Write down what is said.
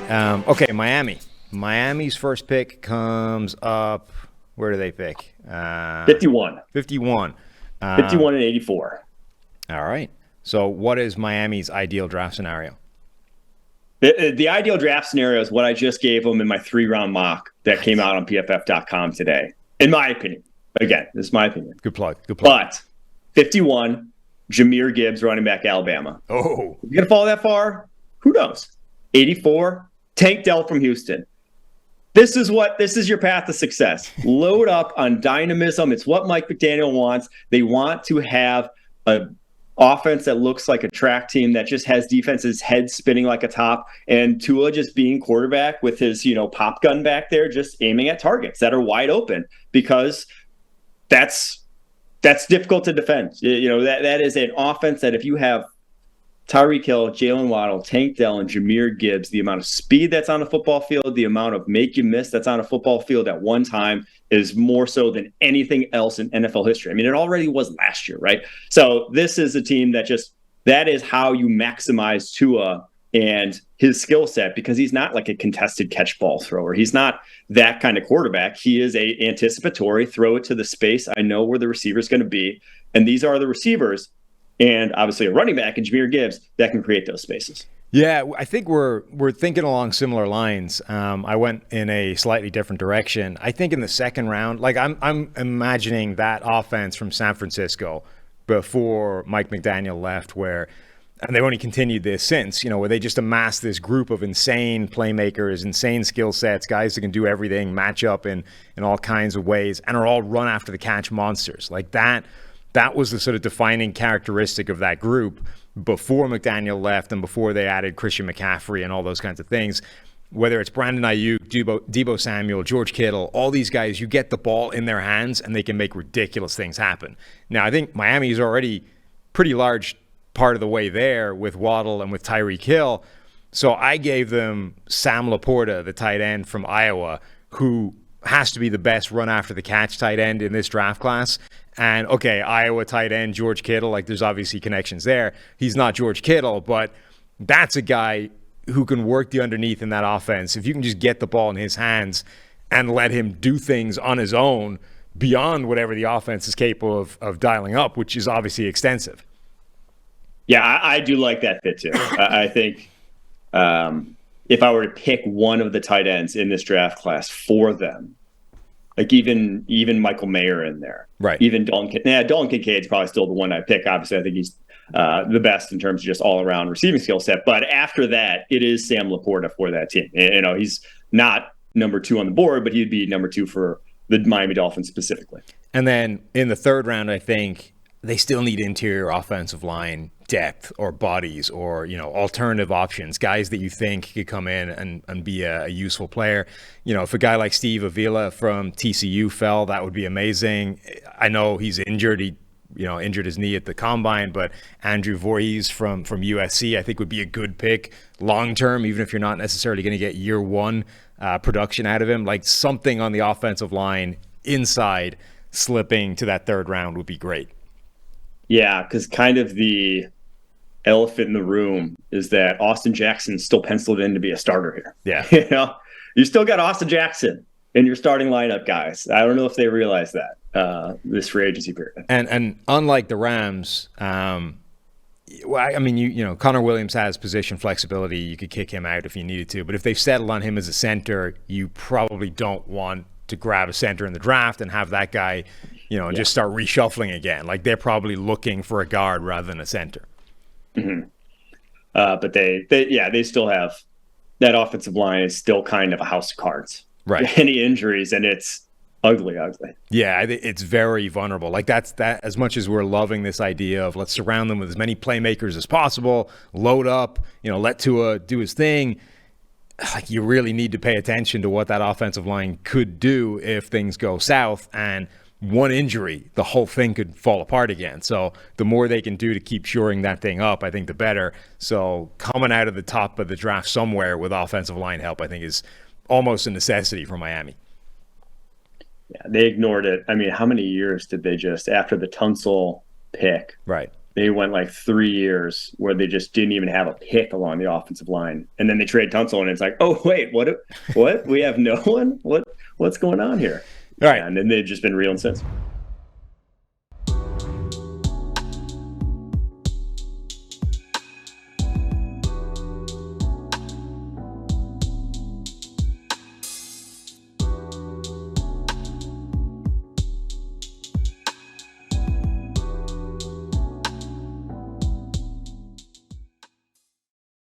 Okay, Miami. Miami's first pick comes up. Where do they pick? 51. 51. 51 and 84. All right. So what is Miami's ideal draft scenario? The ideal draft scenario is what I just gave them in my 3-round mock that came out on PFF.com today. In my opinion. Again, this is my opinion. Good plug. Good plug. But 51, Jahmyr Gibbs, running back, Alabama. Oh. You're going to fall that far? Who knows? 84, Tank Dell from Houston. This is your path to success. Load up on dynamism. It's what Mike McDaniel wants. They want to have an offense that looks like a track team that just has defenses head spinning like a top, and Tua just being quarterback with his, pop gun back there, just aiming at targets that are wide open, because that's difficult to defend. That is an offense that if you have Tyreek Hill, Jalen Waddle, Tank Dell, and Jahmyr Gibbs, the amount of speed that's on a football field, the amount of make you miss that's on a football field at one time is more so than anything else in NFL history. I mean, it already was last year, right? So this is a team that is how you maximize Tua and his skill set, because he's not like a contested catch ball thrower. He's not that kind of quarterback. He is a anticipatory, throw it to the space. I know where the receiver is going to be. And these are the receivers, and obviously a running back in Jahmyr Gibbs that can create those spaces. Yeah, I think we're thinking along similar lines. I went in a slightly different direction. I think in the second round, like I'm imagining that offense from San Francisco before Mike McDaniel left, and they've only continued this since, where they just amassed this group of insane playmakers, insane skill sets, guys that can do everything, match up in all kinds of ways, and are all run after the catch monsters. Like that was the sort of defining characteristic of that group before McDaniel left and before they added Christian McCaffrey and all those kinds of things. Whether it's Brandon Ayuk, Deebo Samuel, George Kittle, all these guys, you get the ball in their hands and they can make ridiculous things happen. Now, I think Miami is already pretty large part of the way there with Waddle and with Tyreek Hill. So I gave them Sam Laporta, the tight end from Iowa, who has to be the best run after the catch tight end in this draft class. And okay, Iowa tight end George Kittle, like there's obviously connections there. He's not George Kittle, but that's a guy who can work the underneath in that offense. If you can just get the ball in his hands and let him do things on his own beyond whatever the offense is capable of dialing up, which is obviously extensive. Yeah, I do like that fit too. I think if I were to pick one of the tight ends in this draft class for them, like even Michael Mayer in there, right? Even Dalton Kincaid's probably still the one I pick. Obviously, I think he's the best in terms of just all around receiving skill set. But after that, it is Sam Laporta for that team. He's not number 2 on the board, but he'd be number 2 for the Miami Dolphins specifically. And then in the third round, I think they still need interior offensive line depth or bodies or, alternative options, guys that you think could come in and be a useful player. If a guy like Steve Avila from TCU fell, that would be amazing. I know he's injured. He, injured his knee at the combine, but Andrew Voorhees from USC, I think would be a good pick long-term, even if you're not necessarily going to get year one production out of him. Like something on the offensive line inside slipping to that third round would be great. Yeah, because kind of the elephant in the room is that Austin Jackson's still penciled in to be a starter here. Yeah. You still got Austin Jackson in your starting lineup, guys. I don't know if they realize that this free agency period. And unlike the Rams, Connor Williams has position flexibility. You could kick him out if you needed to. But if they've settled on him as a center, you probably don't want to grab a center in the draft and have that guy just start reshuffling again. Like they're probably looking for a guard rather than a center. Mm-hmm. But they still have that offensive line is still kind of a house of cards. Right. Any injuries and it's ugly. Yeah, it's very vulnerable. Like that. As much as we're loving this idea of let's surround them with as many playmakers as possible, load up, let Tua do his thing. Like you really need to pay attention to what that offensive line could do if things go south, and one injury, the whole thing could fall apart again. So the more they can do to keep shoring that thing up, I think the better. So coming out of the top of the draft somewhere with offensive line help, I think is almost a necessity for Miami. Yeah, they ignored it. I mean, how many years did they just, after the Tunsil pick, right? they went like 3 years where they just didn't even have a pick along the offensive line. And then they trade Tunsil, and it's like, oh, wait, what? We have no one? What's going on here? All right. And then they've just been reeling since.